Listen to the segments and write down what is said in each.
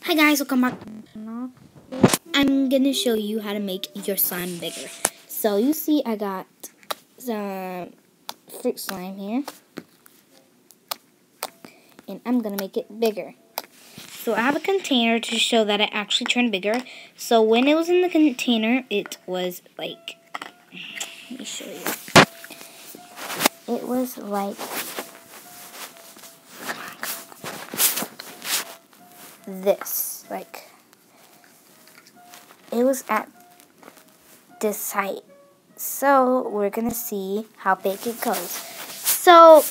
Hi guys, welcome back to my channel. I'm gonna show you how to make your slime bigger. So you see I got some fruit slime here. And I'm gonna make it bigger. So I have a container to show that it actually turned bigger. So when it was in the container, it was like, let me show you. It was like this, like it was at this height. So we're gonna see how big it goes. So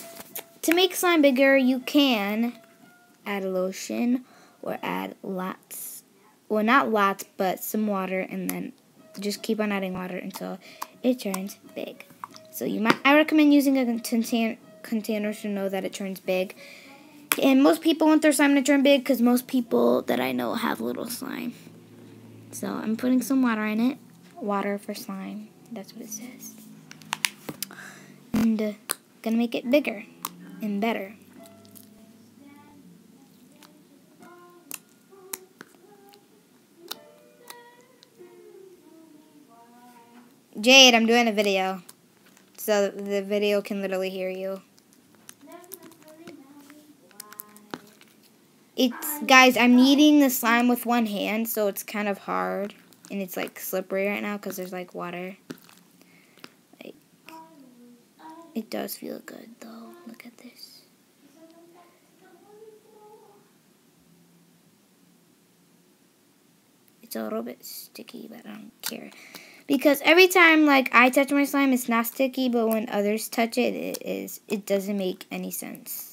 to make slime bigger, you can add a lotion or add lots, well not lots, but some water, and then just keep on adding water until it turns big. So I recommend using a container to know that it turns big. And most people want their slime to turn big because most people that I know have little slime. So I'm putting some water in it. Water for slime. That's what it says. And gonna make it bigger and better. Jade, I'm doing a video. So the video can literally hear you. Guys, I'm kneading the slime with one hand, so it's kind of hard. And it's like slippery right now because there's like water. Like, it does feel good though. Look at this. It's a little bit sticky, but I don't care. Because every time like I touch my slime, it's not sticky, but when others touch it, it is. It doesn't make any sense.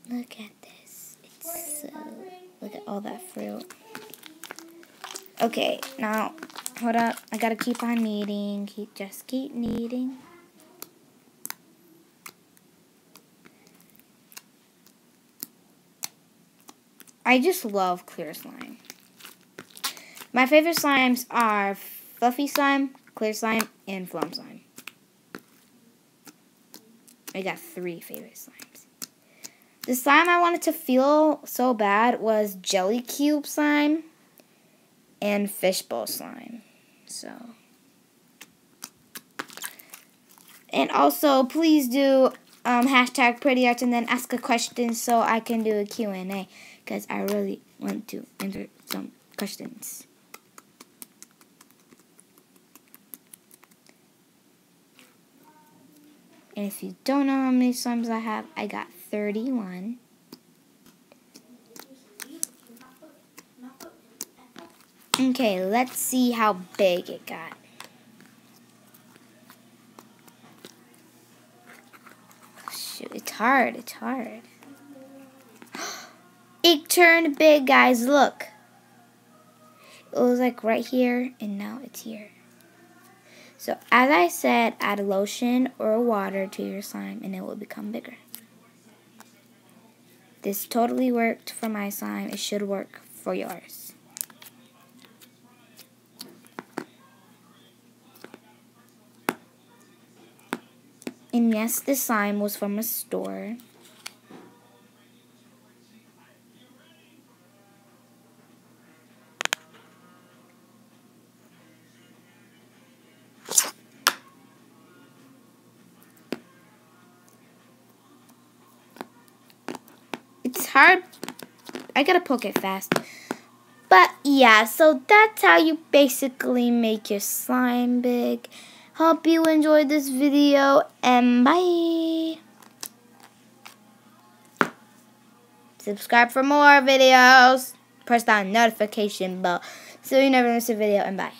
Look at this. It's so... Look at all that fruit. Okay, now, hold up. I gotta keep on kneading. Just keep kneading. I just love clear slime. My favorite slimes are fluffy slime, clear slime, and foam slime. I got 3 favorite slimes. The slime I wanted to feel so bad was jelly cube slime and fishbowl slime. So, and also please do hashtag pretty arts and then ask a question so I can do a Q&A because I really want to answer some questions. And if you don't know how many slimes I have, I got 31. Okay, let's see how big it got. Shoot, it's hard, it's hard. It turned big, guys, look. It was like right here, and now it's here. So, as I said, add a lotion or water to your slime, and it will become bigger. This totally worked for my slime. It should work for yours. And yes, this slime was from a store. It's hard. I gotta poke it fast. But yeah, so that's how you basically make your slime big. Hope you enjoyed this video, and bye. Subscribe for more videos. Press that notification bell so you never miss a video, and bye.